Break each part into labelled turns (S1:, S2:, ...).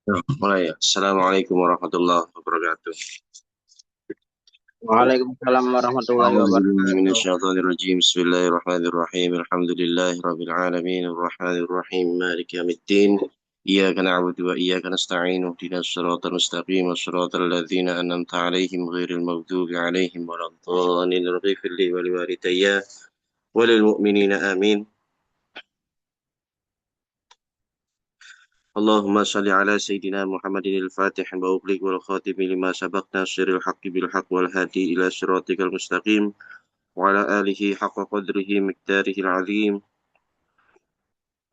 S1: Ya, mulai ya. Assalamualaikum warahmatullahi wabarakatuh.
S2: Waalaikumsalam warahmatullahi
S1: أعوذ بالله من
S2: wabarakatuh.
S1: الشيطان الرجيم. بسم الله الرحمن الرحيم. الحمد لله رب العالمين الرحمن الرحيم مالك يوم الدين. إياك نعبد وإياك نستعين اهدنا الصراط المستقيم صراط الذين أنعمت عليهم غير المغضوب عليهم ولا الضالين. رب اغفر لي ولوالدي وللمؤمنين آمين. اللهم صل على سيدنا محمد الفاتح وأغلق والخاتم لما سبق ناصر الحق بالحق والهادي إلى صراطك المستقيم وعلى آله حق قدره مقداره العظيم.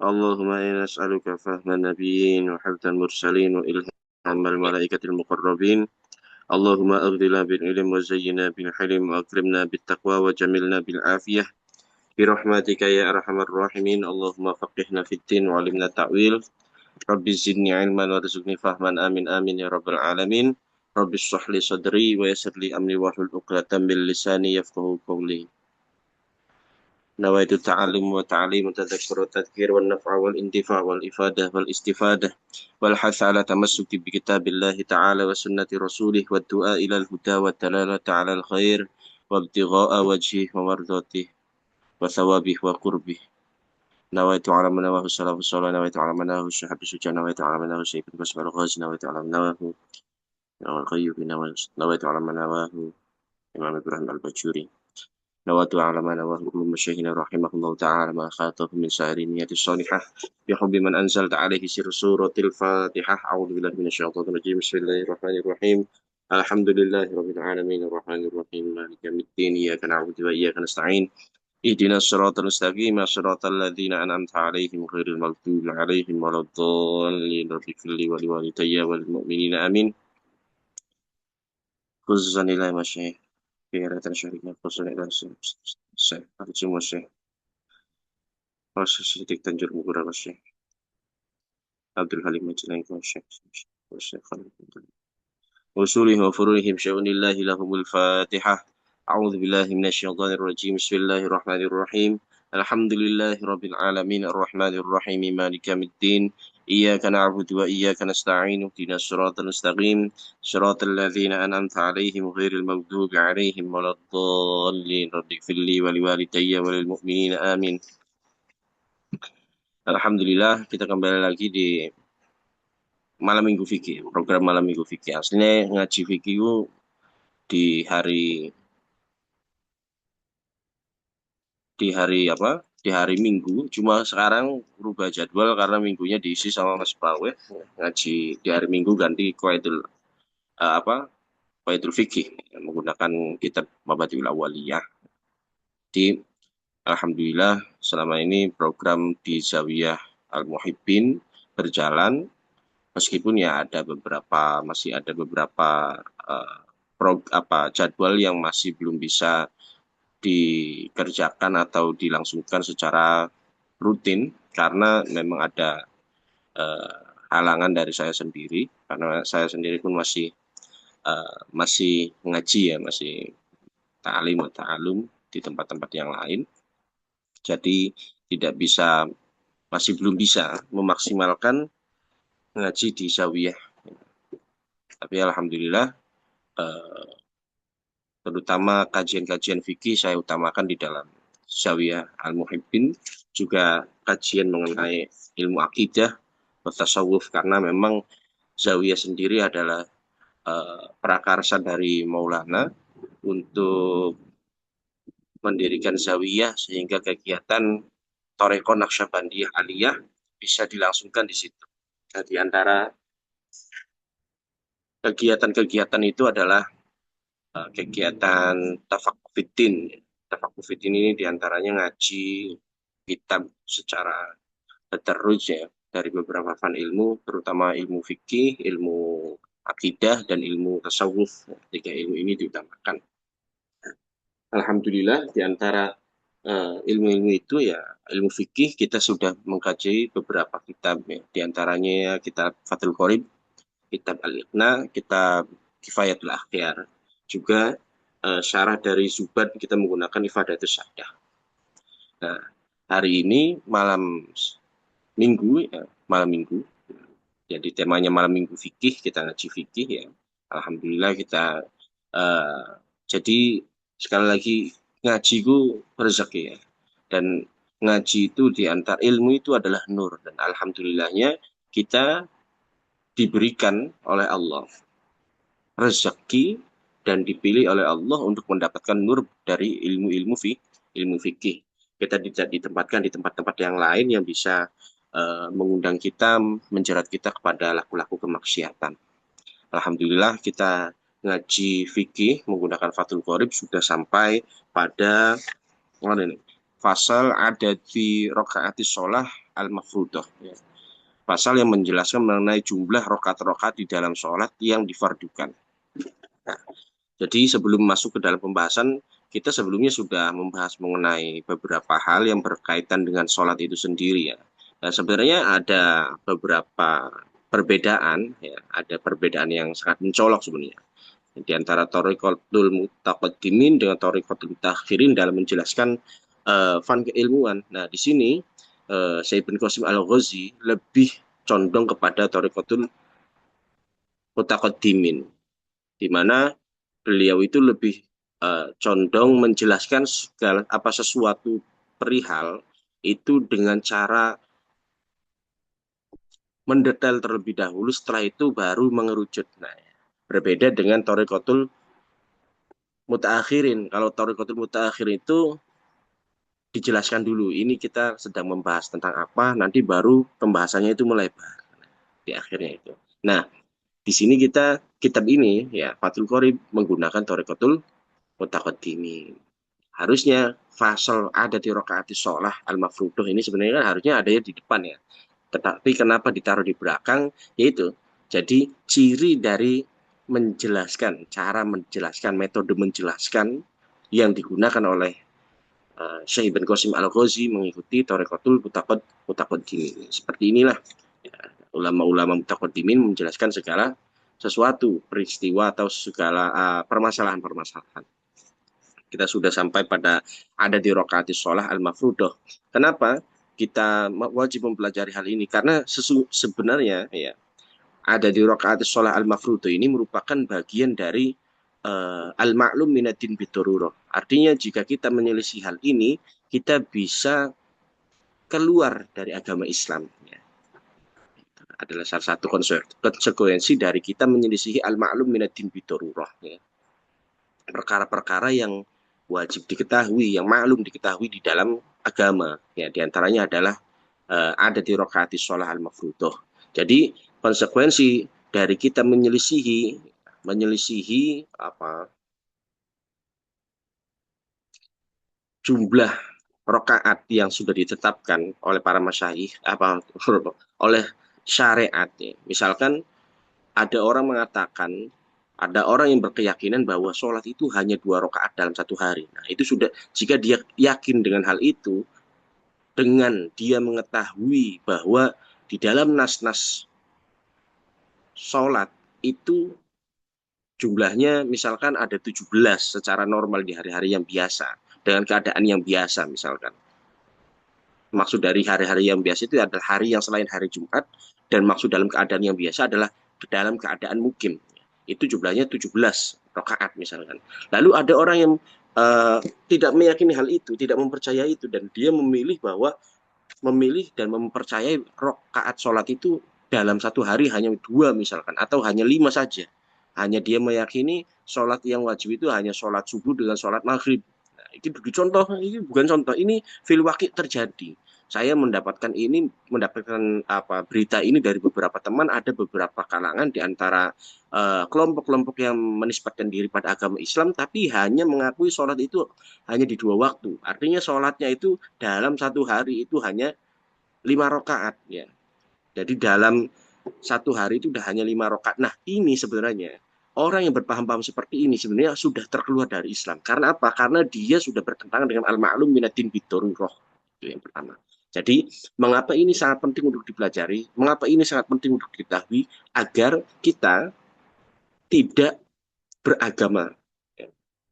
S1: اللهم إنا نسألك فهم النبيين وحفظ المرسلين وإلهام الملائكة المقربين. اللهم أغننا بالعلم وزينا بالحلم وأكرمنا بالتقوى وجملنا بالعافية برحمتك يا أرحم الراحمين. اللهم فقهنا في الدين وعلمنا التأويل. رب زدني علما وارزقني فهما آمين آمين يا رب العالمين. رب اشرح لي صدري ويسر لي أمري واحلل عقدة من لساني يفقهوا قولي. نويت التعلم والتعليم والتذكر والتذكير والنفع والانتفاع والإفادة والاستفادة والحث على تمسك بكتاب الله تعالى وسنة رسوله والدعاء إلى الهدى والدلالة على الخير وابتغاء وجهه ومرضاته وثوابه وقربه. نويت على من نواه السلف الصالح. نويت على من نواه الشهب الشجاع. نويت على من نواه سيف البسم الغاز. نويت على من نواه الغيب. نويت على من نواه إمام إبراهيم البجوري. نود على ما نواه كل مشايخنا رحمه الله تعالى ما خاطه من سائر النيات الصالحة بحب من أنزلت عليه سر سورة الفاتحة. أعوذ بالله من الشيطان الرجيم. بسم الله الرحمن الرحيم. الحمد لله رب العالمين الرحمن الرحيم مالك يوم الدين. إياك نعبد وإياك نستعين اهدنا الصراط المستقيم صراط الذين أنعمت عليهم غير المغضوب عليهم ولا الضالين. رب اغفر لي ولوالدي وللمؤمنين آمين. خصوصا إلى مشايخ في رحلة شريفة خصوصا إلى الشيخ الجمهور الشيخ Proses Sidik Tanjur Mugura Syekh Abdul Halim Majlan Syekh Syekh Khalid وصولهم وفروعهم شؤون الله لهم الفاتحة. أعوذ بالله من الشيطان الرجيم. بسم الله الرحمن الرحيم. الحمد لله رب العالمين الرحمن الرحيم مالك يوم الدين. إياك نعبد وإياك نستعين اهدنا الصراط المستقيم صراط الذين أنعمت عليهم غير المغضوب عليهم ولا الضالين. رب اغفر لي ولوالدي وللمؤمنين آمين. Alhamdulillah kita kembali lagi di malam minggu fikih, program malam minggu fikih. Aslinya ngaji fikih itu di hari apa? Di hari Minggu. Cuma sekarang berubah jadwal karena minggunya diisi sama Mas Bawe. Ngaji di hari Minggu ganti apa? Qaidul fikih menggunakan kitab Mabadiul Awaliyah. Di Alhamdulillah selama ini program di Zawiyah Al Muhibbin berjalan. Meskipun ya masih ada beberapa eh, jadwal yang masih belum bisa dikerjakan atau dilangsungkan secara rutin karena memang ada eh, halangan dari saya sendiri karena saya sendiri pun masih ngaji ya, masih ta'alum di tempat-tempat yang lain. Jadi tidak bisa masih belum bisa memaksimalkan ngaji di Zawiyah. Tapi alhamdulillah eh, terutama kajian-kajian fikih saya utamakan di dalam Zawiyah Al-Muhibbin, juga kajian mengenai ilmu akidah, tasawuf, karena memang Zawiyah sendiri adalah prakarsa dari Maulana untuk mendirikan Zawiyah sehingga kegiatan Toreko Naqsyabandiyah Aliyah bisa dilangsungkan di situ. Nah, di antara kegiatan-kegiatan itu adalah kegiatan tafakufitin. Tafakufitin ini diantaranya ngaji kitab secara tadarruj ya dari beberapa fan ilmu, terutama ilmu fikih, ilmu akidah, dan ilmu tasawuf. Tiga ilmu ini diutamakan. Alhamdulillah di antara ilmu-ilmu itu ya ilmu fikih kita sudah mengkaji beberapa kitab ya. Di antaranya kitab Fathul Qorib, kitab Al-Iqna, kitab Kifayatul Akhyar. Juga syarah dari Zubad kita menggunakan Ifadatus Syadah. Nah, hari ini malam minggu ya, malam minggu Jadi temanya malam minggu fikih, kita ngaji fikih ya. Alhamdulillah kita eh, jadi sekali lagi ngaji itu rezeki ya. Dan ngaji itu di antar ilmu itu adalah nur dan alhamdulillahnya kita diberikan oleh Allah rezeki dan dipilih oleh Allah untuk mendapatkan nur dari ilmu fikih. Kita tidak ditempatkan di tempat-tempat yang lain yang bisa mengundang kita, menjerat kita kepada laku-laku kemaksiatan. Alhamdulillah kita ngaji fikih menggunakan Fathul Qorib sudah sampai pada mana ini? Fasal ada di rokaati sholah al-mafrudah. Ya. Pasal yang menjelaskan mengenai jumlah rokaat-rokaat di dalam sholat yang difardukan. Nah, jadi sebelum masuk ke dalam pembahasan, kita sebelumnya sudah membahas mengenai beberapa hal yang berkaitan dengan sholat itu sendiri ya. Nah, sebenarnya ada beberapa perbedaan, ya, ada perbedaan yang sangat mencolok sebenarnya di antara Thariqatul Mutaqaddimin dengan Thariqatul Mutakhirin dalam menjelaskan fan keilmuan. Nah, di sini Syekh bin Qasim Al-Ghazi lebih condong kepada Thariqatul Mutaqaddimin, di mana beliau itu lebih condong menjelaskan segala apa sesuatu perihal itu dengan cara mendetail terlebih dahulu, setelah itu baru mengerucut. Nah, berbeda dengan Thariqatul Mutaakhirin. Kalau Thariqatul Mutaakhirin itu dijelaskan dulu, ini kita sedang membahas tentang apa, nanti baru pembahasannya itu melebar di akhirnya itu. Nah, di sini kita kitab ini ya Fathul Qorib menggunakan Thariqatul Mutaqaddimin. Harusnya fasal ada di rokaati sholah al-mafruduh ini sebenarnya kan harusnya ada di depan ya. Tetapi kenapa ditaruh di belakang? Yaitu jadi ciri dari menjelaskan, cara menjelaskan, metode menjelaskan yang digunakan oleh Syekh Ibn Qasim Al-Ghazi mengikuti Thariqatul Mutaqaddimin. Seperti inilah ya, ulama-ulama Mutaqaddimin menjelaskan segala sesuatu, peristiwa atau segala permasalahan-permasalahan. Kita sudah sampai pada ada di rokaati sholah al-mafrudoh. Kenapa kita wajib mempelajari hal ini? Karena sebenarnya ya ada di rokaati sholah al-mafrudoh ini merupakan bagian dari al-ma'lum minatin bitururo. Artinya jika kita menyelisih hal ini, kita bisa keluar dari agama Islam. Ya. Adalah salah satu konsekuensi dari kita menyelisihi al-ma'lum minatin bitururo. Ya. Perkara-perkara yang wajib diketahui, yang maklum diketahui di dalam agama. Ya, diantaranya adalah ada di rokaati sholah al-mafrudoh. Jadi konsekuensi dari kita menyelisihi apa jumlah rokaat yang sudah ditetapkan oleh para masyayikh apa oleh syariat. Ya. Misalkan ada orang mengatakan ada orang yang berkeyakinan bahwa sholat itu hanya 2 rakaat dalam satu hari. Nah, itu sudah jika dia yakin dengan hal itu, dengan dia mengetahui bahwa di dalam nas-nas sholat itu jumlahnya misalkan ada 17 secara normal di hari-hari yang biasa, dengan keadaan yang biasa misalkan. Maksud dari hari-hari yang biasa itu adalah hari yang selain hari Jumat, dan maksud dalam keadaan yang biasa adalah dalam keadaan mukim. Itu jumlahnya 17 rakaat misalkan. Lalu ada orang yang tidak meyakini hal itu, tidak mempercayai itu, dan dia memilih dan mempercayai rakaat sholat itu dalam satu hari hanya 2 misalkan, atau hanya 5 saja. Hanya dia meyakini sholat yang wajib itu hanya sholat subuh dengan sholat maghrib. Nah, itu contoh, ini bukan contoh, ini fil waqi terjadi. Saya mendapatkan berita ini dari beberapa teman, ada beberapa kalangan di antara kelompok-kelompok yang menisbatkan diri pada agama Islam, tapi hanya mengakui sholat itu hanya di 2 waktu. Artinya sholatnya itu dalam satu hari itu hanya 5 rakaat ya. Jadi dalam satu hari itu udah hanya 5 rakaat. Nah, ini sebenarnya orang yang berpaham-paham seperti ini sebenarnya sudah terkeluar dari Islam. Karena apa? Karena dia sudah bertentangan dengan al-ma'lum minatin bidarurah. Itu yang pertama. Jadi, mengapa ini sangat penting untuk dipelajari? Mengapa ini sangat penting untuk diketahui? Agar kita tidak beragama,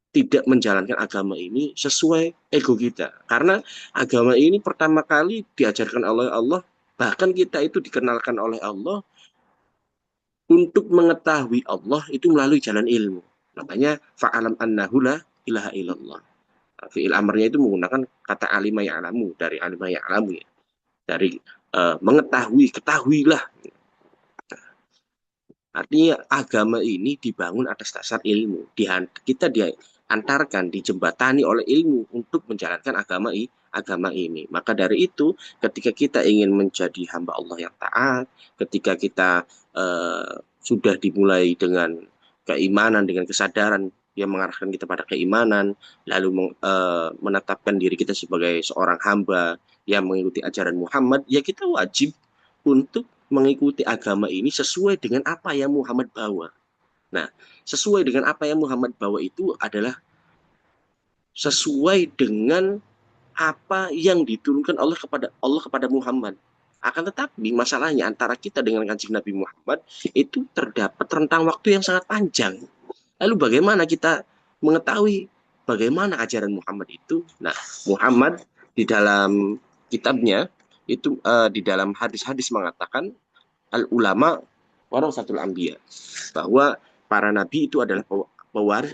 S1: tidak menjalankan agama ini sesuai ego kita. Karena agama ini pertama kali diajarkan oleh Allah, bahkan kita itu dikenalkan oleh Allah untuk mengetahui Allah itu melalui jalan ilmu. Makanya fa'alam annahu la ilaha illallah. Fi'il amrnya itu menggunakan kata alima ya'lamu, dari alima ya'lamu ya. Dari mengetahui, ketahuilah. Artinya agama ini dibangun atas dasar ilmu. Kita diantarkan, dijembatani oleh ilmu untuk menjalankan agama ini. Maka dari itu, ketika kita ingin menjadi hamba Allah yang taat, ketika kita sudah dimulai dengan keimanan, dengan kesadaran yang mengarahkan kita pada keimanan, lalu menetapkan diri kita sebagai seorang hamba yang mengikuti ajaran Muhammad, ya kita wajib untuk mengikuti agama ini sesuai dengan apa yang Muhammad bawa. Nah, sesuai dengan apa yang Muhammad bawa itu adalah sesuai dengan apa yang diturunkan Allah kepada Muhammad. Akan tetapi masalahnya antara kita dengan Kanjeng Nabi Muhammad itu terdapat rentang waktu yang sangat panjang. Lalu bagaimana kita mengetahui bagaimana ajaran Muhammad itu? Nah, Muhammad di dalam kitabnya itu di dalam hadis-hadis mengatakan al ulama warasatul anbiya, bahwa para nabi itu adalah pewaris,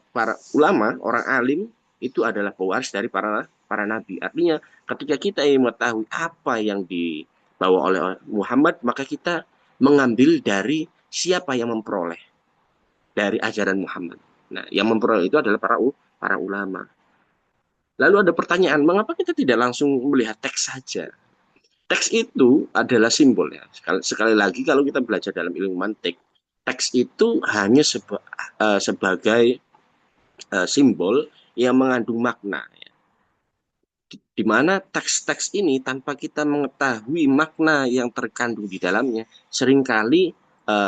S1: para ulama, orang alim itu adalah pewaris dari para nabi. Artinya ketika kita ingin mengetahui apa yang dibawa oleh Muhammad, maka kita mengambil dari siapa yang memperoleh dari ajaran Muhammad. Nah, yang memperoleh itu adalah para ulama. Lalu ada pertanyaan, mengapa kita tidak langsung melihat teks saja? Teks itu adalah simbol ya. Sekali lagi kalau kita belajar dalam ilmu mantik, teks itu hanya sebagai simbol yang mengandung makna. Ya. Di mana teks-teks ini tanpa kita mengetahui makna yang terkandung di dalamnya, seringkali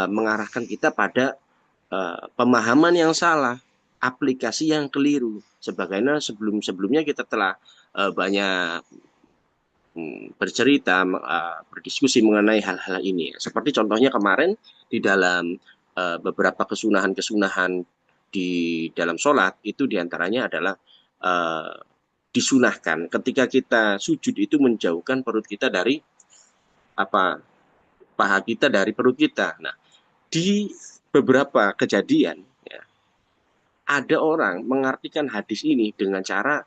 S1: mengarahkan kita pada pemahaman yang salah, aplikasi yang keliru. Sebagaimana sebelum-sebelumnya kita telah banyak bercerita, berdiskusi mengenai hal-hal ini. Seperti contohnya kemarin di dalam beberapa kesunahan-kesunahan di dalam sholat, itu diantaranya adalah disunahkan ketika kita sujud itu menjauhkan perut kita dari paha kita dari perut kita. Nah, di beberapa kejadian ya, ada orang mengartikan hadis ini dengan cara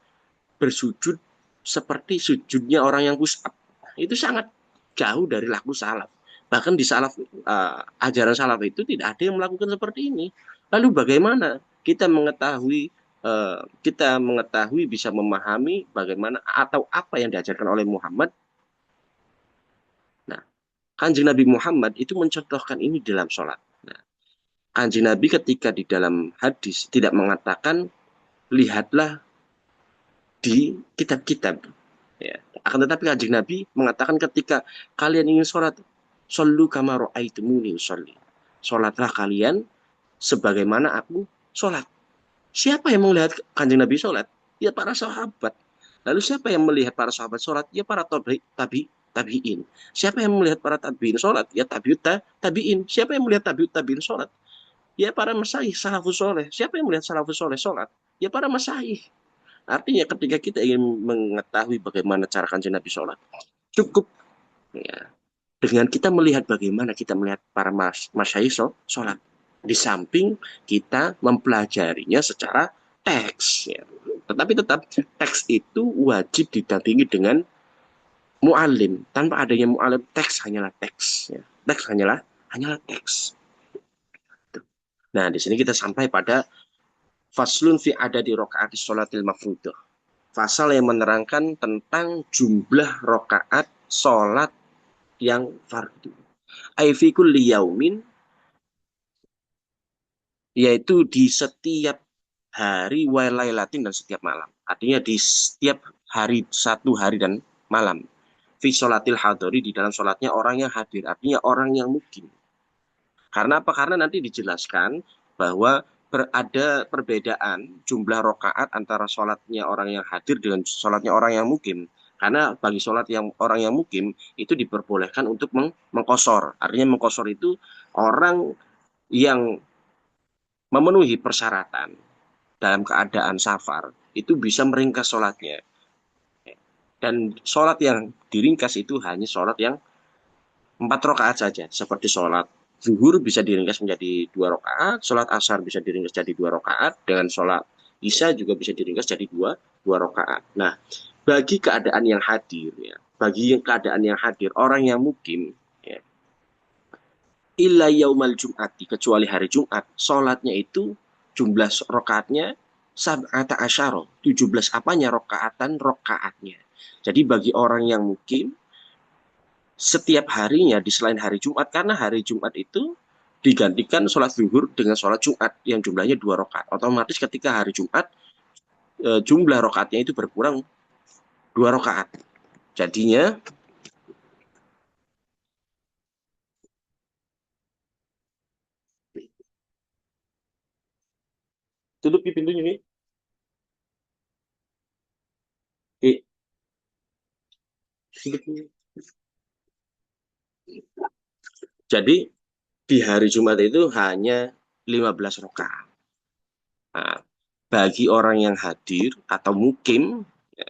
S1: bersujud seperti sujudnya orang yang push up. Itu sangat jauh dari laku salaf. Bahkan di ajaran salaf itu tidak ada yang melakukan seperti ini. Lalu bagaimana kita mengetahui bisa memahami bagaimana atau apa yang diajarkan oleh Muhammad? Nah, Kanjeng Nabi Muhammad itu mencontohkan ini dalam sholat. Nah, Kanjeng Nabi ketika di dalam hadis tidak mengatakan lihatlah di kitab-kitab. Ya. Akan tetapi Kanjeng Nabi mengatakan ketika kalian ingin sholat, shollu kama ra'aitumuni usolli. Sholatlah kalian sebagaimana aku sholat. Siapa yang melihat Kanjeng Nabi sholat? Ya para sahabat. Lalu siapa yang melihat para sahabat sholat? Ya para tabi'in. Siapa yang melihat para tabi'in sholat? Ya tabi'in. Siapa yang melihat tabi'in sholat? Ya para masyayikh salafus soleh. Siapa yang melihat salafus soleh sholat? Ya para masyayikh. Artinya ketika kita ingin mengetahui bagaimana cara Kanjeng Nabi sholat, cukup ya, dengan kita melihat bagaimana kita melihat para masyayikh sholat. Di samping kita mempelajarinya secara teks. Ya. Tetapi tetap teks itu wajib didampingi dengan mu'alim. Tanpa adanya mu'alim, teks hanyalah teks. Ya. Teks hanyalah teks. Nah, di sini kita sampai pada faslun fi adadi rokaatis sholatil mafrudah. Pasal yang menerangkan tentang jumlah rokaat sholat yang fardu. Aifi kulli yaumin, yaitu di setiap hari walailatin dan setiap malam. Artinya di setiap hari, satu hari dan malam. Fi sholatil hadori, di dalam sholatnya orang yang hadir. Artinya orang yang mukim. Karena apa? Karena nanti dijelaskan bahwa ada perbedaan jumlah rokaat antara sholatnya orang yang hadir dengan sholatnya orang yang mukim. Karena bagi sholat yang orang yang mukim itu diperbolehkan untuk mengkosor. Artinya mengkosor itu orang yang memenuhi persyaratan dalam keadaan safar itu bisa meringkas sholatnya. Dan sholat yang diringkas itu hanya sholat yang 4 rakaat saja. Seperti sholat zuhur bisa diringkas menjadi 2 rakaat, sholat asar bisa diringkas jadi 2 rakaat, dengan sholat isya juga bisa diringkas jadi dua rakaat. Nah, bagi keadaan yang hadir, ya, bagi yang keadaan yang hadir, orang yang mukim, ya, illa yaumal jum'ati, kecuali hari Jumat, sholatnya itu jumlah rakaatnya sab'ata asyara, 17 apanya rakaatan rakaatnya. Jadi bagi orang yang mukim, setiap harinya di selain hari Jumat, karena hari Jumat itu digantikan sholat zuhur dengan sholat Jumat yang jumlahnya 2 rakaat. Otomatis ketika hari Jumat, jumlah rakaatnya itu berkurang 2 rakaat. Jadinya, tutup pintunya nih. Eh, Jadi di hari Jumat itu hanya 15 rakaat. Nah, bagi orang yang hadir atau mukim, ya,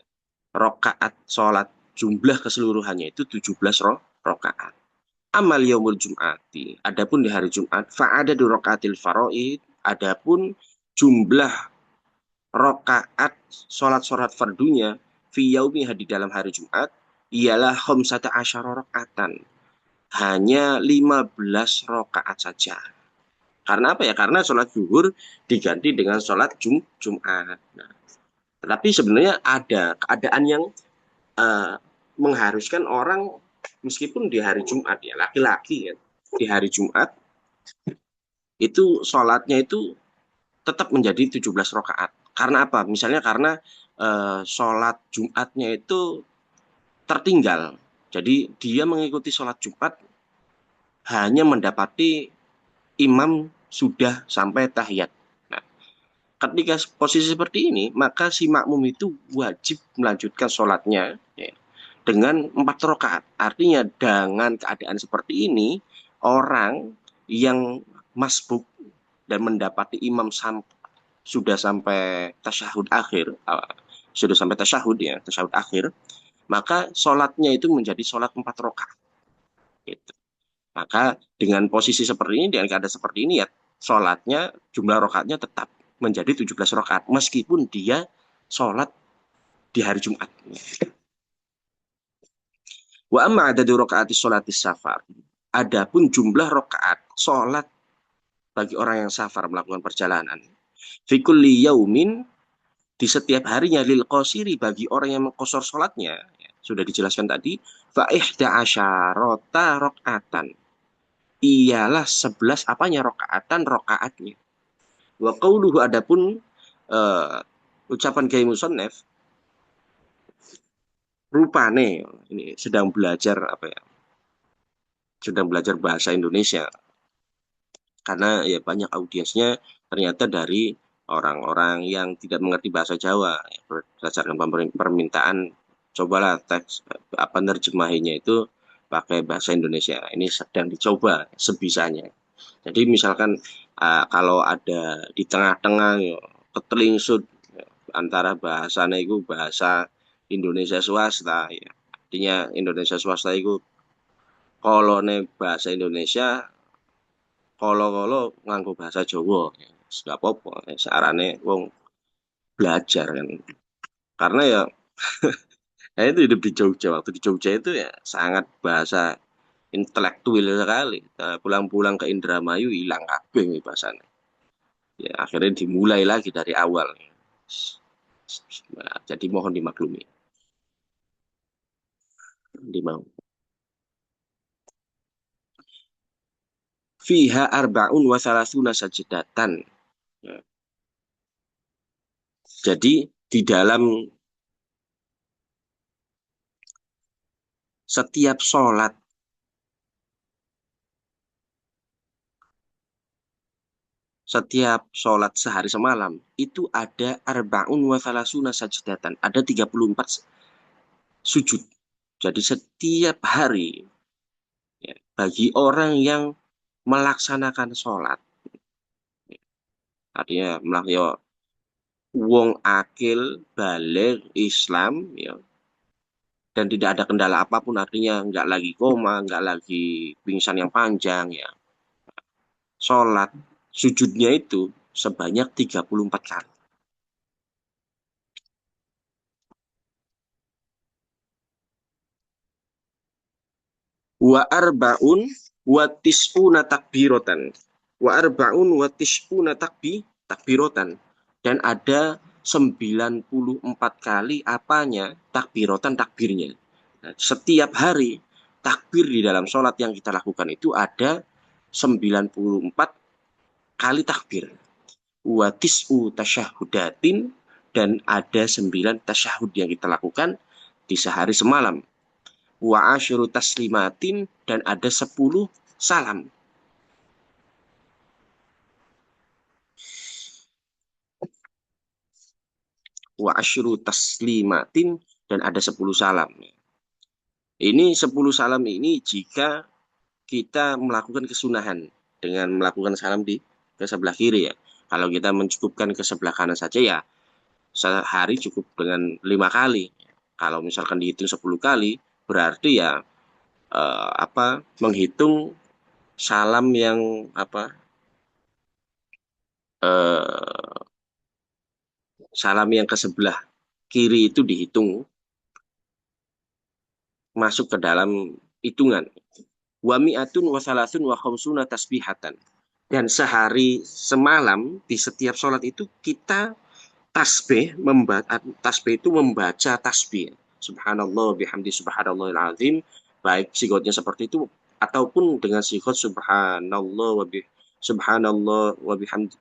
S1: rakaat sholat jumlah keseluruhannya itu 17 rakaat. Amal yaumul jum'ati. Adapun di hari Jumat, fa'ada du rakaatil faraid. Adapun jumlah rakaat sholat-sholat fardunya fi yaumiha di dalam hari Jumat ialah khamsata asyara rakaatan. Hanya 15 rakaat saja. Karena apa ya? Karena sholat zuhur diganti dengan sholat Jumat. Nah, tetapi sebenarnya ada keadaan yang uh, mengharuskan orang meskipun di hari Jumat ya, laki-laki ya, di hari Jumat itu sholatnya itu tetap menjadi 17 rakaat. Karena apa? Misalnya karena sholat Jumatnya itu tertinggal. Jadi dia mengikuti sholat Jumat hanya mendapati imam sudah sampai tahiyat. Nah, ketika posisi seperti ini, maka si makmum itu wajib melanjutkan sholatnya, ya, dengan 4 rakaat. Artinya dengan keadaan seperti ini, orang yang masbuk dan mendapati imam sudah sampai tasyahud akhir, sudah sampai tasyahud ya, tasyahud akhir, maka sholatnya itu menjadi sholat 4 rakaat. Gitu. Maka dengan posisi seperti ini, dengan keadaan seperti ini ya, sholatnya, jumlah rakaatnya tetap menjadi 17 rakaat, meskipun dia sholat di hari Jumat. Wa amma adadu rakaati sholatis safar. Adapun jumlah rakaat sholat bagi orang yang safar melakukan perjalanan. Fi kulli yaumin, di setiap harinya, lil qasiri, bagi orang yang mengkosor sholatnya, ya, sudah dijelaskan tadi, fa ihda asyarota rakaatan, ialah 11 apanya rakaatan rakaatnya. Wa qauluhu, adapun uh, ucapan Kiai Musannef, rupane ini sedang belajar apa ya? Sedang belajar bahasa Indonesia karena ya banyak audiensnya ternyata dari orang-orang yang tidak mengerti bahasa Jawa. Ya, berdasarkan permintaan, cobalah teks apa nerjemahinya itu pakai bahasa Indonesia. Ini sedang dicoba sebisanya. Jadi misalkan kalau ada di tengah-tengah ya, ketelingsut ya, antara bahasanya itu bahasa Indonesia swasta ya. Artinya Indonesia swasta itu kolone bahasa Indonesia, kalau nganggo bahasa Jawa ya, nggak apa-apa ya, searane wong belajar kan. Karena ya saya itu hidup di Jogja, waktu di Jogja itu ya sangat bahasa intelektual sekali. Nah, pulang-pulang ke Indramayu hilang kabeh nih bahasanya. Ya akhirnya dimulai lagi dari awal. Nah, jadi mohon dimaklumi. Dimau. Fiha arba'un wa salasuna sajdatan. Ya. Jadi di dalam setiap sholat, setiap sholat sehari semalam itu ada arba'un wa salasuna sajdatan, ada 34 sujud. Jadi setiap hari ya, bagi orang yang melaksanakan sholat, artinya melakukan wong akil balik Islam ya, dan tidak ada kendala apapun, artinya nggak lagi koma, nggak lagi pingsan yang panjang ya, sholat sujudnya itu sebanyak 34 kali. Wa arba'un wa tis'una takbiratan. Wa arba'un wa tis'una takbiratan. Dan ada 94 kali apanya? Takbiratan, takbirnya. Nah, setiap hari takbir di dalam sholat yang kita lakukan itu ada 94 kali takbir. Wa tis'u tasyahudatin, dan ada 9 tasyahud yang kita lakukan di sehari semalam. Wa asyru taslimatin, dan ada 10 salam. Wa asyru taslimatin, dan ada 10 salam. Ini 10 salam ini jika kita melakukan kesunahan dengan melakukan salam di ke sebelah kiri ya. Kalau kita mencukupkan ke sebelah kanan saja ya sehari cukup dengan 5 kali. Kalau misalkan dihitung 10 kali berarti ya menghitung salam yang eh, salam yang ke sebelah kiri itu dihitung masuk ke dalam hitungan. Wa mi'atun wa salasun wa khamsuna tasbihatan. Dan sehari semalam di setiap sholat itu kita tasbih itu membaca tasbih. Subhanallah bihamdi subhanallahil azim. Baik sigotnya seperti itu ataupun dengan sigot subhanallah wa bihamdi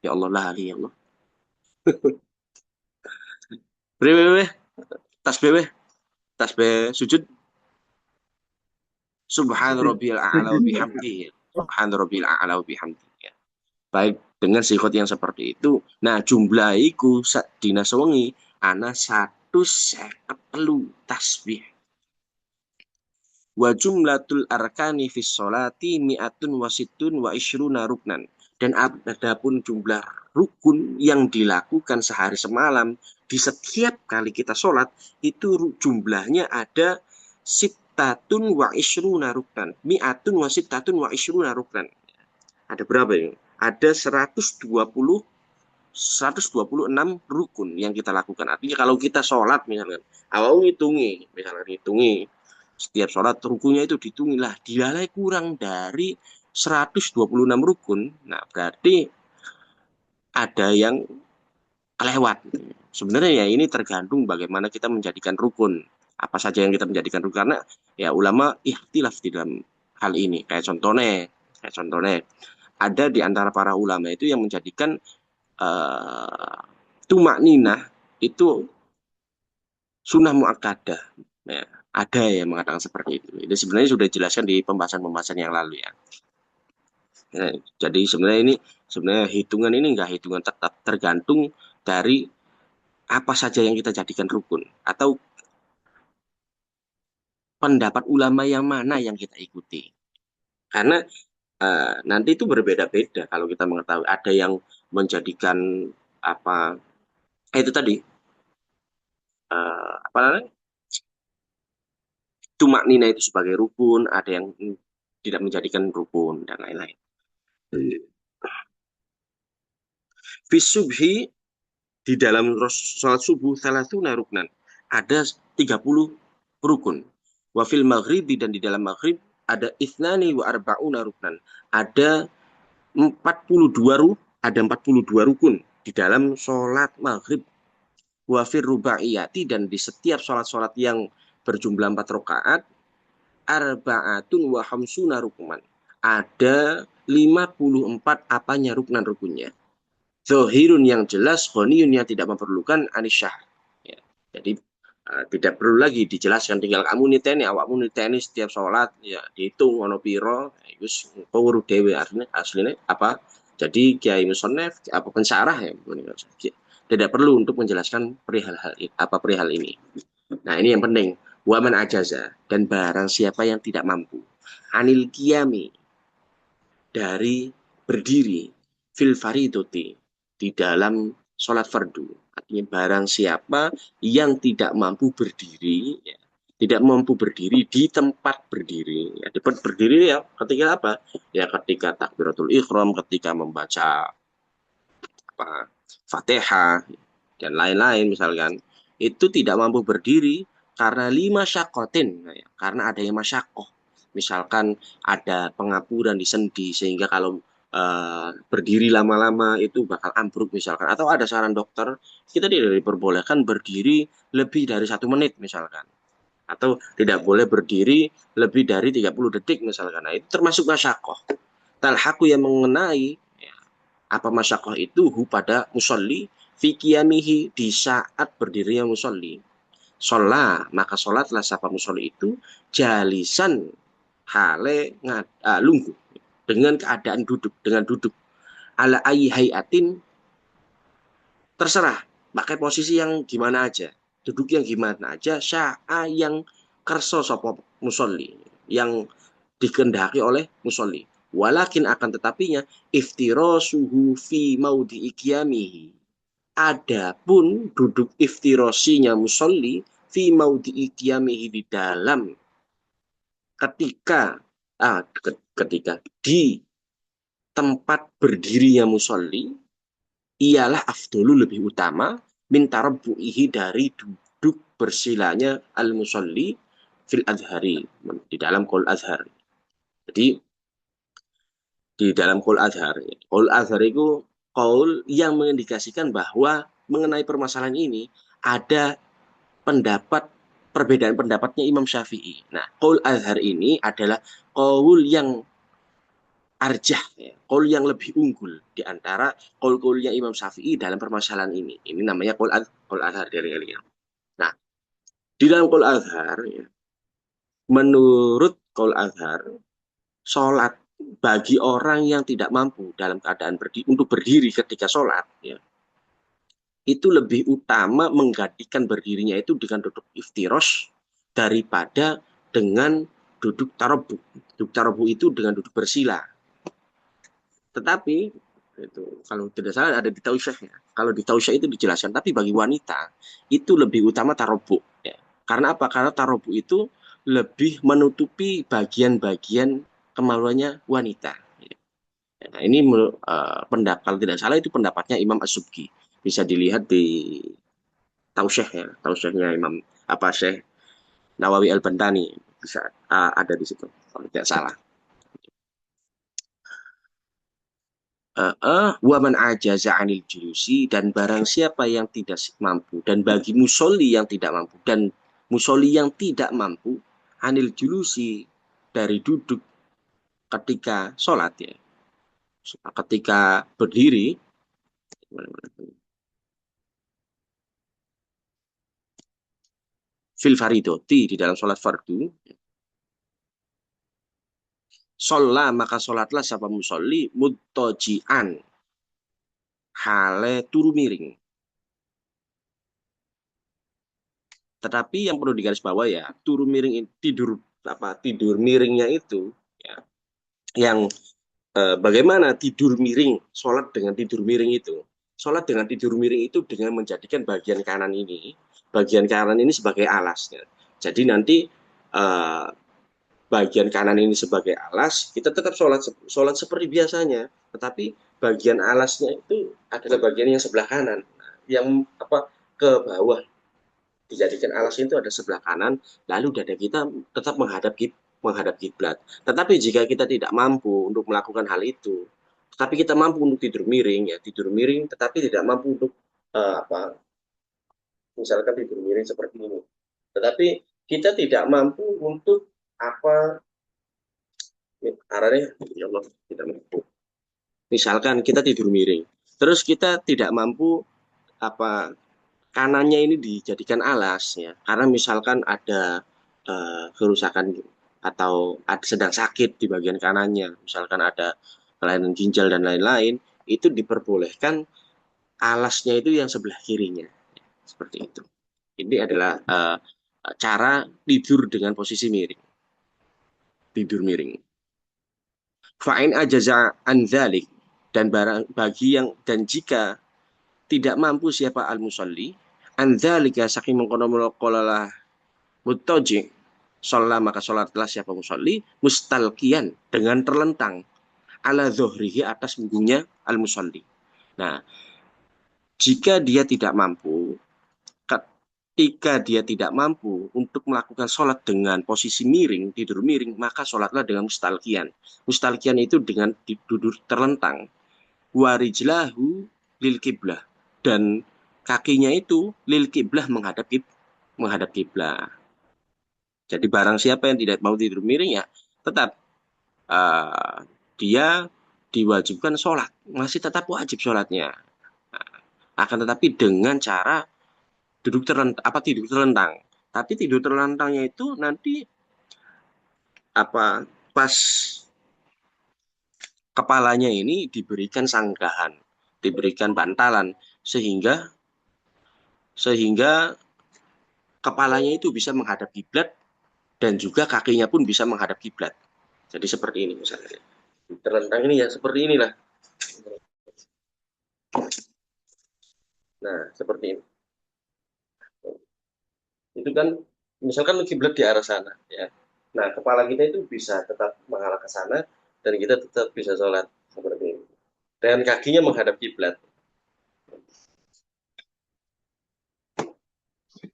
S1: ya Allah lah ya Allah. Brewe tasbih sujud subhan rabbiyal a'la wa bihamdihi. Subhan rabbiyal a'la wa bihamdihi. Baik dengan sigot yang seperti itu. Nah, jumlah iku dina sewengi ana 150 tasbih. Wa jumlatul arkani fis sholati mi'atun wa sittun wa ishruna ruknan. Dan adapun jumlah rukun yang dilakukan sehari semalam di setiap kali kita sholat itu jumlahnya ada sittatun wa ishruna ruknan. Mi'atun wa sittatun wa ishruna ruknan. Ada berapa ini? Ada 126 rukun yang kita lakukan. Artinya kalau kita sholat misalkan, awal ngitungi, setiap sholat rukunnya itu dihitungi lah, dilalai kurang dari 126 rukun. Nah, berarti ada yang kelewat. Sebenarnya ya ini tergantung bagaimana kita menjadikan rukun. Apa saja yang kita menjadikan rukun. Karena ya ulama ikhtilaf di dalam hal ini. Kayak contohnya ada di antara para ulama itu yang menjadikan tumak ninah itu sunnah muakkadah. Ya, ada yang mengatakan seperti itu. Itu sebenarnya sudah dijelaskan di pembahasan-pembahasan yang lalu ya. Ya, jadi sebenarnya hitungan ini enggak hitungan tetap, tergantung dari apa saja yang kita jadikan rukun atau pendapat ulama yang mana yang kita ikuti. Karena nanti itu berbeda-beda kalau kita mengetahui ada yang menjadikan apa itu tadi apa namanya tumak nina itu sebagai rukun, ada yang tidak menjadikan rukun dan lain-lain. Fisubhi, di dalam sholat subuh salatuna ruknan ada 30 rukun. Wafil maghribi, dan di dalam maghrib ada ithnani wa arba'una ruknan. Ada 42 rukun di dalam sholat maghrib. Wafir rubaiyati, dan di setiap sholat-sholat yang berjumlah 4 rakaat arba'atun wa hamsuna rukman. Ada 54 apanya ruknan-rukunnya. Zohirun yang jelas, khoniyun yang tidak memerlukan anisyah. Ya. Jadi tidak perlu lagi dijelaskan, tinggal kamu niteni, awakmu niteni setiap sholat, ya dihitung ono piro, wis ngurus dewe aslinya apa? Jadi Kiai Musonef apa pensarah ya, tidak perlu untuk menjelaskan perihal ini. Nah, ini yang penting. Waman ajaza, dan barang siapa yang tidak mampu anil qiyami, dari berdiri, fil faridoti, di dalam sholat fardu. Artinya barang siapa yang tidak mampu berdiri ya, tidak mampu berdiri di tempat berdiri. Ya, di tempat berdiri ya ketika apa? Ya ketika takbiratul ihram, ketika membaca apa Fatihah dan lain-lain misalkan itu tidak mampu berdiri karena lima syakotin, nah, ya, karena adanya masyakoh. Misalkan ada pengapuran di sendi sehingga kalau berdiri lama-lama itu bakal ambruk misalkan, atau ada saran dokter kita tidak diperbolehkan berdiri lebih dari 1 menit misalkan, atau tidak boleh berdiri lebih dari 30 detik misalkan. Nah, itu termasuk masyakoh. Talhaku yang mengenai ya, apa masyakoh itu pada musolli fikiyamihi di saat berdirinya musolli. Sholat, maka sholatlah siapa musolli itu jalisan hale lunggu dengan keadaan duduk, dengan duduk ala ayi hayatin, terserah pakai posisi yang gimana aja, duduk yang gimana aja, sya'a yang kerso sopo musolli, yang dikehendaki oleh musolli. Walakin akan tetapinya iftirasuhu fi maudi ikyamihi. Adapun duduk iftirosinya musolli fi maudi ikyamihi di dalam ketika ketika di tempat berdirinya musolli ialah afdolu lebih utama min tarabbu'ihi dari duduk bersilanya al-musolli fil azhari di dalam qaul azhar. Jadi di dalam qaul azhar itu qaul yang mengindikasikan bahwa mengenai permasalahan ini ada pendapat perbedaan pendapatnya Imam Syafi'i. Nah, qaul azhar ini adalah qaul yang arjah, ya, qaul yang lebih unggul di antara qaul-qaulnya Imam Syafi'i dalam permasalahan ini. Ini namanya qaul azhar dari kalian. Nah, di dalam qaul azhar ya, menurut qaul azhar, sholat bagi orang yang tidak mampu dalam keadaan untuk berdiri ketika sholat ya, itu lebih utama menggantikan berdirinya itu dengan duduk iftirosh daripada dengan duduk tarobu. Duduk tarobu itu dengan duduk bersila. Tetapi itu kalau tidak salah ada di tausyah ya. Kalau di tausyah itu dijelaskan, tapi bagi wanita itu lebih utama tarobu ya. Karena apa? Karena tarobu itu lebih menutupi bagian-bagian kemaluannya wanita. Nah, ini pendapat kalau tidak salah itu pendapatnya Imam As-Subki. Bisa dilihat di Tausyah ya, Tausyahnya Imam apa Syekh Nawawi Al-Bantani bisa ada di situ kalau tidak salah. Wa man ajaza anil julusi, dan barang siapa yang tidak mampu, dan bagi musolli yang tidak mampu, dan musolli yang tidak mampu anil julusi dari duduk ketika sholat ya, ketika berdiri fil faridoti di dalam sholat fardu, sholat maka sholatlah siapa musolli mutojian hale turu miring. Tetapi yang perlu digarisbawahi ya, turu miring tidur tidur miringnya itu ya, yang bagaimana tidur miring, sholat dengan tidur miring itu. Sholat dengan tidur miring itu dengan menjadikan bagian kanan ini sebagai alasnya. Jadi nanti eh, bagian kanan ini sebagai alas, kita tetap sholat seperti biasanya, tetapi bagian alasnya itu adalah bagian yang sebelah kanan, yang ke bawah dijadikan alas itu ada sebelah kanan, lalu dada kita tetap menghadap kiblat. Tetapi jika kita tidak mampu untuk melakukan hal itu, tetapi kita mampu untuk tidur miring, ya tidur miring, tetapi tidak mampu untuk misalkan tidur miring seperti ini. Tetapi kita tidak mampu untuk arahnya, ya Allah, tidak mampu. Misalkan kita tidur miring, terus kita tidak mampu kanannya ini dijadikan alas ya, karena misalkan ada kerusakan atau sedang sakit di bagian kanannya, misalkan ada kelainan ginjal dan lain-lain, itu diperbolehkan alasnya itu yang sebelah kirinya, seperti itu. Ini adalah cara tidur dengan posisi miring, tidur miring. Fa'in ajaza an dzalik, dan jika tidak mampu siapa al musalli an dzalika saking mengkono-kono Mutoji, sholat maka sholatlah siapa musolli, mustalkian dengan terlentang, ala zohrihi atas punggungnya al musolli. Nah, jika dia tidak mampu, ketika dia tidak mampu untuk melakukan sholat dengan posisi miring, tidur miring, maka sholatlah dengan mustalkian. Mustalkian itu dengan duduk terlentang. Warijlahu lil kiblah. Dan kakinya itu lil kiblah menghadap kiblah. Jadi barang siapa yang tidak mau tidur miring ya tetap uh, dia diwajibkan sholat. Masih tetap wajib sholatnya. Akan tetapi dengan cara tidur terlentang. Tapi tidur terlentangnya itu nanti pas kepalanya ini diberikan sanggahan, diberikan bantalan sehingga sehingga kepalanya itu bisa menghadap kiblat dan juga kakinya pun bisa menghadap kiblat. Jadi seperti ini misalnya. Terlentang ini ya seperti inilah. Nah, seperti ini. Itu kan misalkan kiblat di arah sana ya. Nah, kepala kita itu bisa tetap mengarah ke sana dan kita tetap bisa sholat seperti ini. Dan kakinya menghadap kiblat.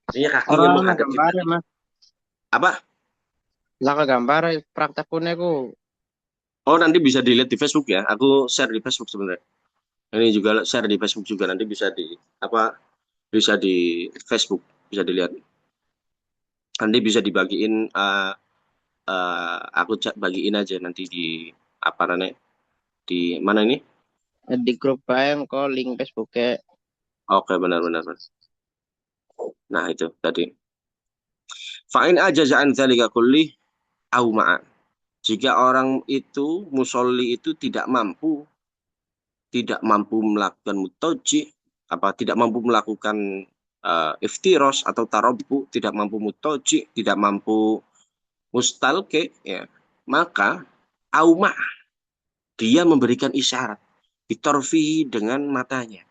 S1: Artinya kakinya
S2: Orang
S1: menghadap
S2: gambar
S1: kiblat.
S2: ya mas.
S1: Apa?
S2: Lah gambar praktek punya ku.
S1: Oh, nanti bisa dilihat di Facebook ya. Aku share di Facebook sebenarnya. Ini juga share di Facebook juga nanti bisa bisa di Facebook bisa dilihat. Nanti bisa dibagiin aku bagiin aja nanti di apa namanya di mana ini?
S2: Di grup bayang kok link Facebooknya.
S1: Oke, benar-benar. Nah, itu tadi. Fa'in ajaza an dzalika kulli au ma'a. Jika orang itu musolli itu tidak mampu melakukan mutoji, tidak mampu melakukan iftiros atau tarobu, tidak mampu mutoji, tidak mampu mustalke, ya, maka auma dia memberikan isyarat bitorfihi dengan matanya,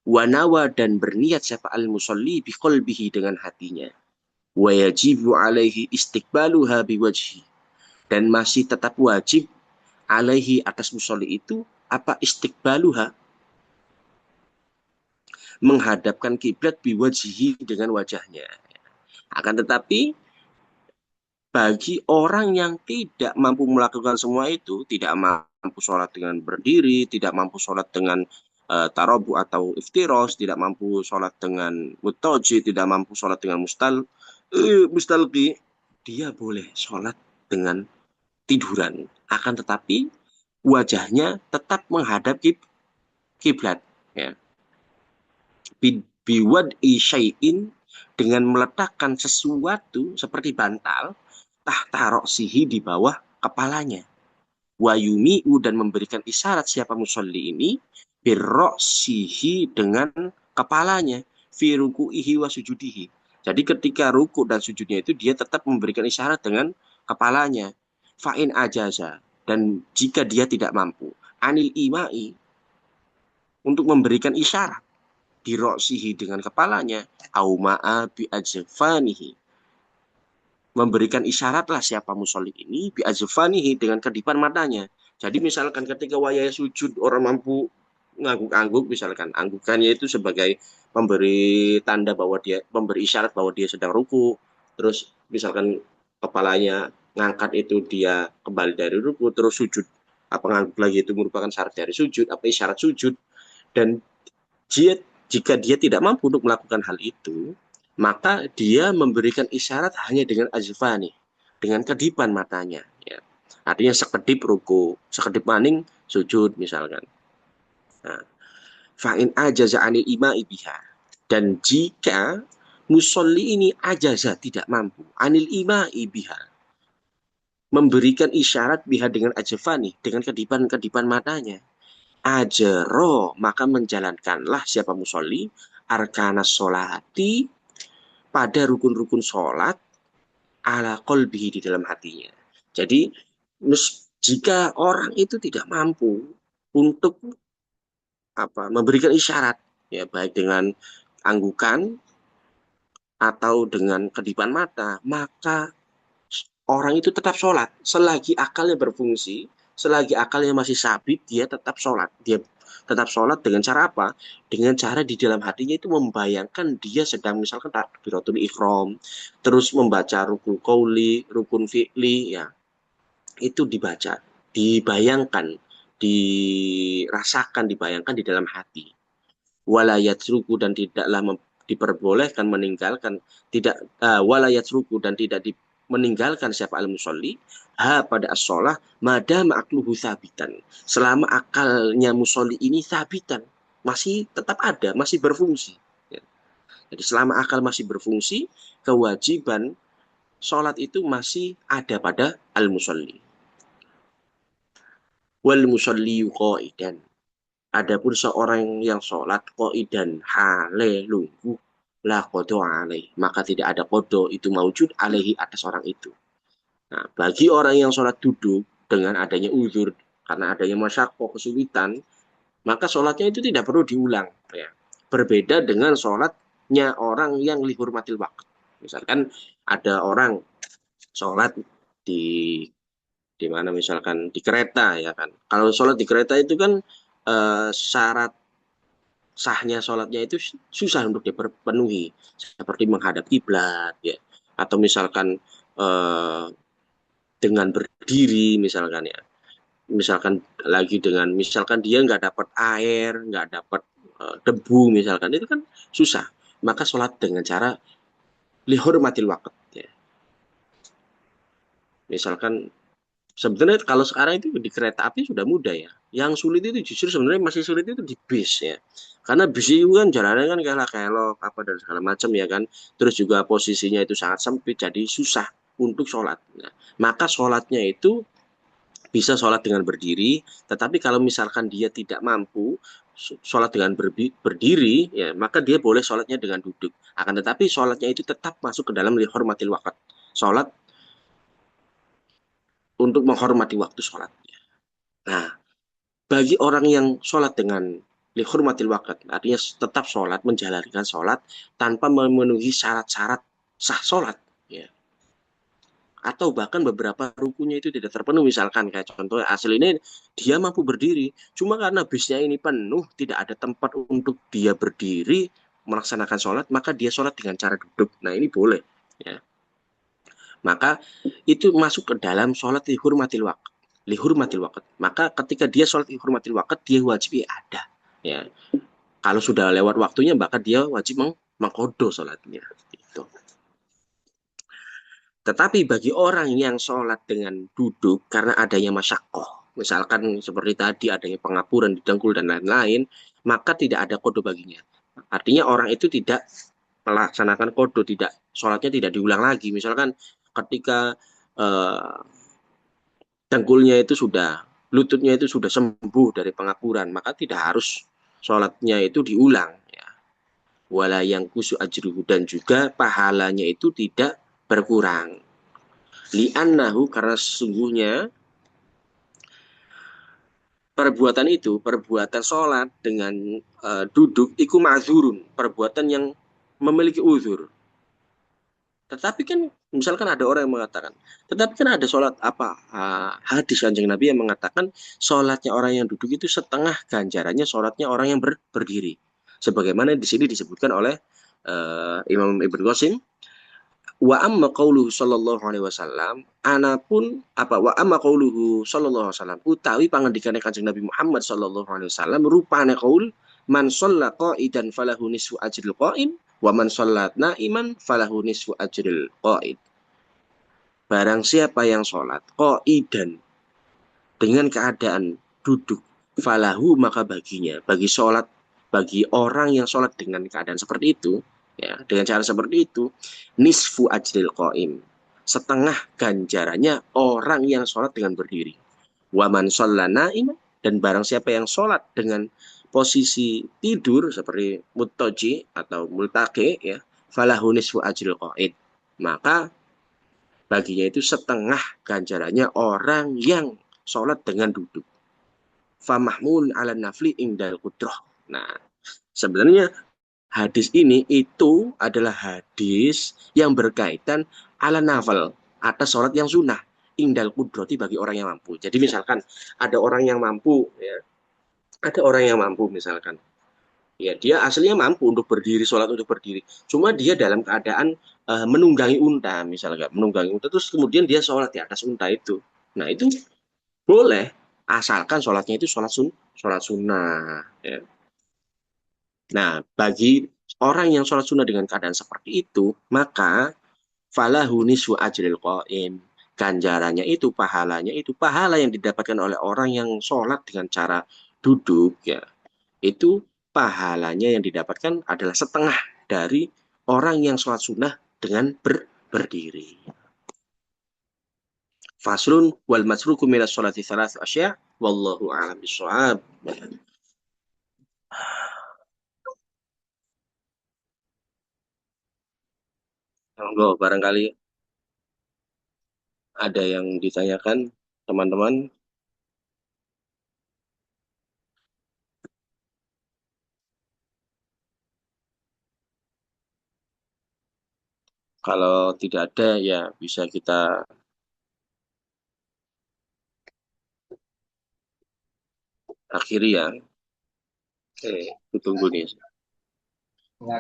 S1: wanawa dan berniat siapa al musolli biqolbihi dengan hatinya, wayajibu alaihi istiqbaluha biwajhi dan masih tetap wajib alaihi atas musolli itu apa istiqbaluha menghadapkan kiblat biwajihi dengan wajahnya. Akan tetapi bagi orang yang tidak mampu melakukan semua itu, tidak mampu sholat dengan berdiri, tidak mampu sholat dengan tarobu atau iftiros, tidak mampu sholat dengan mutoji, tidak mampu sholat dengan mustalqi, dia boleh sholat dengan tiduran. Akan tetapi wajahnya tetap menghadap kiblat. Ya. Biwad isyai'in dengan meletakkan sesuatu seperti bantal tahta roksihi di bawah kepalanya. Wayumi'u dan memberikan isyarat siapa musolli ini birroksihi dengan kepalanya fi ruku'ihi wa sujudihi. Jadi ketika ruku dan sujudnya itu dia tetap memberikan isyarat dengan kepalanya. Fa'in ajaza dan jika dia tidak mampu anil imai untuk memberikan isyarat diroksihi dengan kepalanya, auma'a bi'ajfanihi. Memberikan isyaratlah siapa musolli ini bi'ajfanihi dengan kedipan matanya. Jadi misalkan ketika wayah sujud orang mampu ngangguk-angguk, misalkan anggukannya itu sebagai memberi isyarat bahwa dia sedang ruku. Terus misalkan kepalanya ngangkat itu dia kembali dari ruku, terus sujud apa ngangguk lagi itu merupakan syarat dari sujud, apa isyarat sujud. Dan jika dia tidak mampu untuk melakukan hal itu, maka dia memberikan isyarat hanya dengan azfani, dengan kedipan matanya. Ya. Artinya sekedip ruku, sekedip maning sujud misalkan. Nah, fa'in ajaza anil ima'i biha. Dan jika musolli ini ajaza tidak mampu, anil ima'i biha, memberikan isyarat biha dengan ajfani, dengan kedipan-kedipan matanya, ajero maka menjalankanlah siapa musolli arkanas solati pada rukun-rukun sholat ala kolbihi di dalam hatinya. Jadi jika orang itu tidak mampu untuk memberikan isyarat ya baik dengan anggukan atau dengan kedipan mata, maka orang itu tetap sholat selagi akalnya berfungsi, selagi akalnya masih sabit, dia tetap sholat. Dia tetap sholat dengan cara apa? Dengan cara di dalam hatinya itu membayangkan dia sedang misalkan takbiratul ihram, terus membaca rukun qauli, rukun fi'li, ya itu dibaca, dibayangkan, dirasakan, dibayangkan di dalam hati. Walayat ruku dan tidaklah diperbolehkan meninggalkan tidak walayat ruku dan tidak meninggalkan siapa al musolli ha pada as-sholah madam akluhu sabitan selama akalnya musolli ini sabitan masih tetap ada masih berfungsi ya. Jadi selama akal masih berfungsi kewajiban sholat itu masih ada pada al musolli wal musolli qaidan. Adapun seorang yang sholat qaidan hale lungguh la qada alaih, maka tidak ada kodo itu maujud alaihi atas orang itu. Nah, bagi orang yang sholat duduk dengan adanya uzur karena adanya masyakoh kesulitan, maka sholatnya itu tidak perlu diulang. Ya. Berbeda dengan sholatnya orang yang lihurmatil waktu. Misalkan ada orang sholat di di mana misalkan di kereta ya kan. Kalau sholat di kereta itu kan syarat sahnya sholatnya itu susah untuk dipenuhi seperti menghadap kiblat ya atau misalkan eh, dengan berdiri misalkan ya misalkan lagi dengan misalkan dia nggak dapat air nggak dapat debu misalkan itu kan susah maka sholat dengan cara lihurmatil waqt ya misalkan sebenarnya kalau sekarang itu di kereta api sudah mudah ya. Yang sulit itu justru sebenarnya masih sulit itu di bis ya. Karena bis itu kan jalannya kan kayak kelok apa dan segala macam ya kan. Terus juga posisinya itu sangat sempit jadi susah untuk sholat. Nah, maka sholatnya itu bisa sholat dengan berdiri. Tetapi kalau misalkan dia tidak mampu sholat dengan berdiri ya maka dia boleh sholatnya dengan duduk. Akan tetapi sholatnya itu tetap masuk ke dalam lihormatil waqt. Sholat untuk menghormati waktu sholat. Nah, bagi orang yang sholat dengan lihurmatil waqt, artinya tetap sholat, menjalankan sholat tanpa memenuhi syarat-syarat sah sholat, ya. Atau bahkan beberapa rukunya itu tidak terpenuhi, misalkan kayak contoh asli ini dia mampu berdiri, cuma karena bisnya ini penuh, tidak ada tempat untuk dia berdiri melaksanakan sholat, maka dia sholat dengan cara duduk. Nah ini boleh, ya. Maka itu masuk ke dalam sholat lihurmatil waqt. Lihurmatil waqt. Maka ketika dia sholat lihurmatil waqt, dia wajib ada. Ya. Kalau sudah lewat waktunya, maka dia wajib mengkodo sholatnya. Gitu. Tetapi bagi orang yang sholat dengan duduk karena adanya masyakoh, misalkan seperti tadi adanya pengapuran di dengkul dan lain-lain, maka tidak ada kodo baginya. Artinya orang itu tidak melaksanakan kodo, tidak sholatnya tidak diulang lagi. Misalkan ketika eh, dengkulnya itu sudah, lututnya itu sudah sembuh dari pengapuran, maka tidak harus sholatnya itu diulang. Ya. Wala yang kusu ajruhu dan juga pahalanya itu tidak berkurang. Li'annahu karena sesungguhnya perbuatan itu, perbuatan sholat dengan duduk, iku ma'zurun, perbuatan yang memiliki uzur. Tetapi kan misalkan ada orang yang mengatakan, tetapi kan ada sholat apa hadis kanjeng Nabi yang mengatakan sholatnya orang yang duduk itu setengah ganjarannya sholatnya orang yang berdiri. Sebagaimana di sini disebutkan oleh Imam Ibn Qasim wa amma qauluhu sallallahu alaihi wasallam anapun apa wa amma qauluhu sallallahu alaihi wasallam utawi pangandikane Kanjeng Nabi Muhammad sallallahu alaihi wasallam rupane qaul man shalla qa'idan falahu nisfu ajril qa'im wa man shallat na'iman falahu nisfu ajril qa'id. Barang siapa yang sholat qa'idan dengan keadaan duduk falahu maka baginya bagi sholat bagi orang yang sholat dengan keadaan seperti itu ya dengan cara seperti itu nisfu ajril qaim setengah ganjarannya orang yang sholat dengan berdiri waman shallana dan barang siapa yang sholat dengan posisi tidur seperti muttaji atau multaqi ya falahu nisfu ajril qaid maka baginya itu setengah ganjarannya orang yang sholat dengan duduk famahmun ala nafli indal kudroh. Nah, sebenarnya hadis ini itu adalah hadis yang berkaitan ala nafal atas sholat yang sunnah indal kudrati bagi orang yang mampu. Jadi misalkan ada orang yang mampu, ya, ada orang yang mampu misalkan, ya dia aslinya mampu untuk berdiri sholat untuk berdiri, cuma dia dalam keadaan menunggangi unta misalkan, menunggangi unta terus kemudian dia sholat di atas unta itu. Nah itu boleh asalkan sholatnya itu sholat sunnah. Ya. Nah, bagi orang yang sholat sunnah dengan keadaan seperti itu, maka falahu nisfu ajril qaim. Ganjarannya itu, pahalanya itu, pahala yang didapatkan oleh orang yang sholat dengan cara duduk, ya, itu pahalanya yang didapatkan adalah setengah dari orang yang sholat sunnah dengan berdiri. Faslun wal masruku minas sholati salas asya, wallahu a'lam bishawab. Monggo, barangkali ada yang ditanyakan teman-teman. Kalau tidak ada ya bisa kita akhiri ya. Oke, tunggu nih.